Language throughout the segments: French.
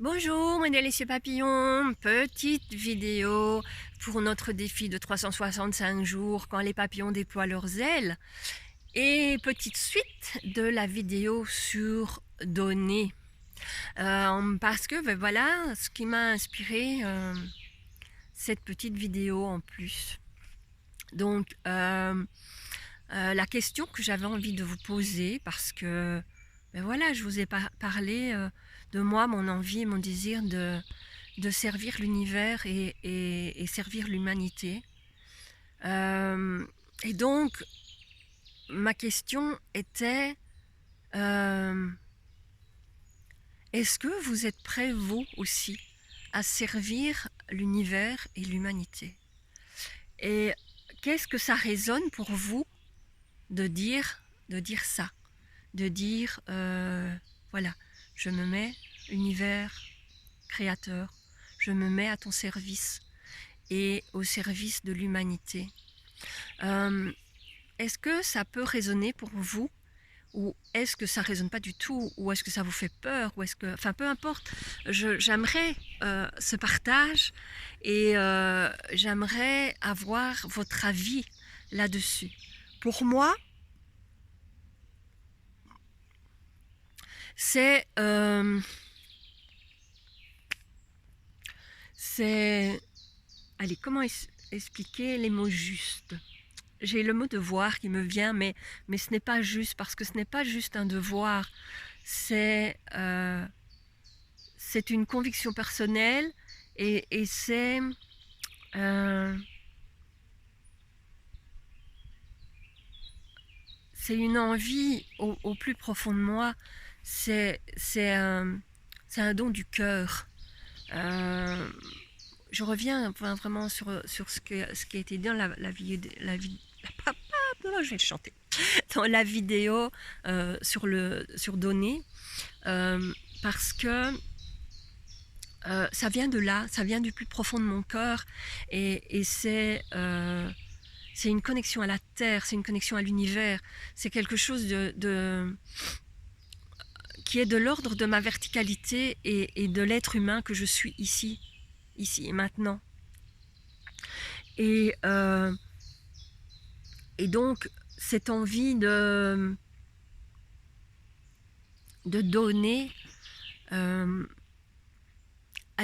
Bonjour, mesdames et messieurs papillons, petite vidéo pour notre défi de 365 jours quand les papillons déploient leurs ailes et petite suite de la vidéo sur donner. Parce que voilà ce qui m'a inspiré cette petite vidéo en plus. Donc la question que j'avais envie de vous poser, parce que voilà, je vous ai parlé de moi, mon envie et mon désir de servir l'univers et servir l'humanité. Et donc, ma question était, est-ce que vous êtes prêts, vous aussi, à servir l'univers et l'humanité? Et qu'est-ce que ça résonne pour vous de dire ça, de dire voilà, je me mets, univers, créateur, je me mets à ton service et au service de l'humanité. Est-ce que ça peut résonner pour vous, ou est-ce que ça résonne pas du tout, ou est-ce que ça vous fait peur, ou est-ce que, enfin peu importe, j'aimerais ce partage et j'aimerais avoir votre avis là-dessus. Pour moi, c'est allez, comment expliquer les mots justes? J'ai le mot devoir qui me vient, mais ce n'est pas juste, parce que ce n'est pas juste un devoir, c'est une conviction personnelle et c'est une envie au plus profond de moi, c'est un don du cœur. Je reviens vraiment sur ce qui a été dit dans je vais le chanter, dans la vidéo sur donner, parce que ça vient de là, ça vient du plus profond de mon cœur, et c'est une connexion à la terre, c'est une connexion à l'univers, c'est quelque chose qui est de l'ordre de ma verticalité et de l'être humain que je suis ici et maintenant. Et donc cette envie de donner à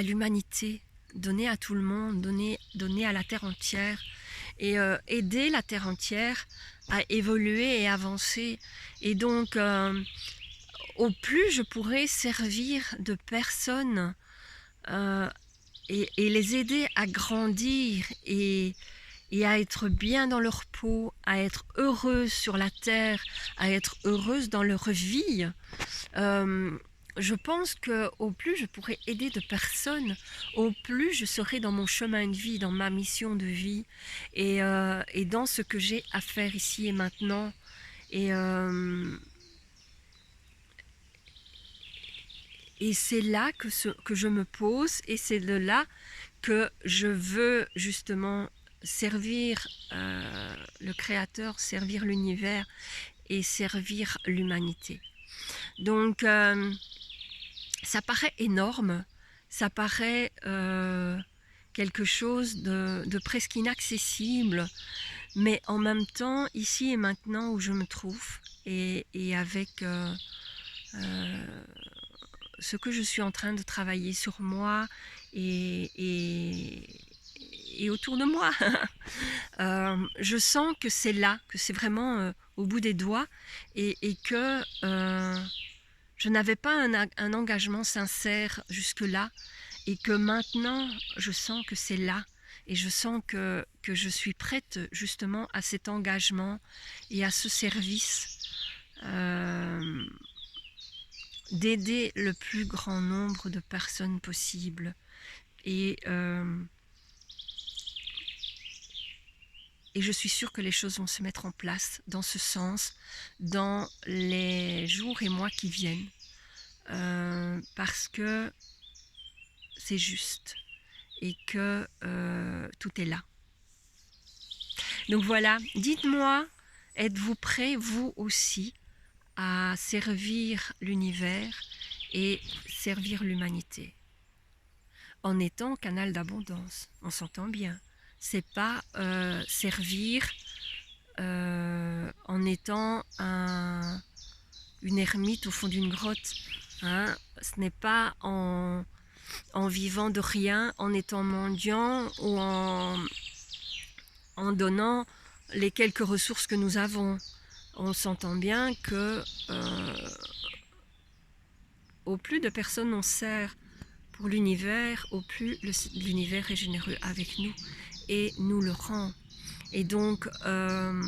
l'humanité, donner à tout le monde, donner à la terre entière, et aider la terre entière à évoluer et avancer. Et donc au plus je pourrais servir de personnes et les aider à grandir et à être bien dans leur peau, à être heureuses sur la terre, à être heureuses dans leur vie, je pense qu'au plus je pourrais aider de personnes, au plus je serai dans mon chemin de vie, dans ma mission de vie, et dans ce que j'ai à faire ici et maintenant. Et c'est là que je me pose, et c'est de là que je veux justement servir le Créateur, servir l'univers et servir l'humanité. Donc ça paraît énorme, ça paraît quelque chose de presque inaccessible, mais en même temps, ici et maintenant où je me trouve, et avec ce que je suis en train de travailler sur moi et autour de moi, je sens que c'est là, que c'est vraiment au bout des doigts, et que je n'avais pas un engagement sincère jusque-là, et que maintenant je sens que c'est là, et je sens que je suis prête justement à cet engagement et à ce service, d'aider le plus grand nombre de personnes possible. Et je suis sûre que les choses vont se mettre en place dans ce sens dans les jours et mois qui viennent, parce que c'est juste et que tout est là. Donc voilà, dites-moi, êtes-vous prêts vous aussi à servir l'univers et servir l'humanité? en étant canal d'abondance. On s'entend bien. C'est pas servir en étant une ermite au fond d'une grotte. Hein. Ce n'est pas en vivant de rien, en étant mendiant ou en donnant les quelques ressources que nous avons. On s'entend bien que au plus de personnes on sert pour l'univers, au plus l'univers est généreux avec nous et nous le rend. Et donc, ben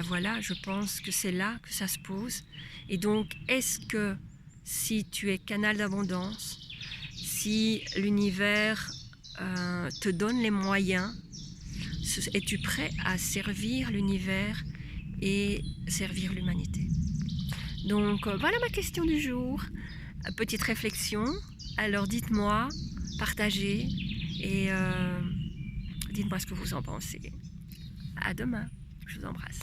voilà, je pense que c'est là que ça se pose. Et donc, est-ce que si tu es canal d'abondance, si l'univers te donne les moyens, es-tu prêt à servir l'univers et servir l'humanité? Donc voilà ma question du jour. Petite réflexion. Alors dites-moi, partagez et dites-moi ce que vous en pensez. À demain. Je vous embrasse.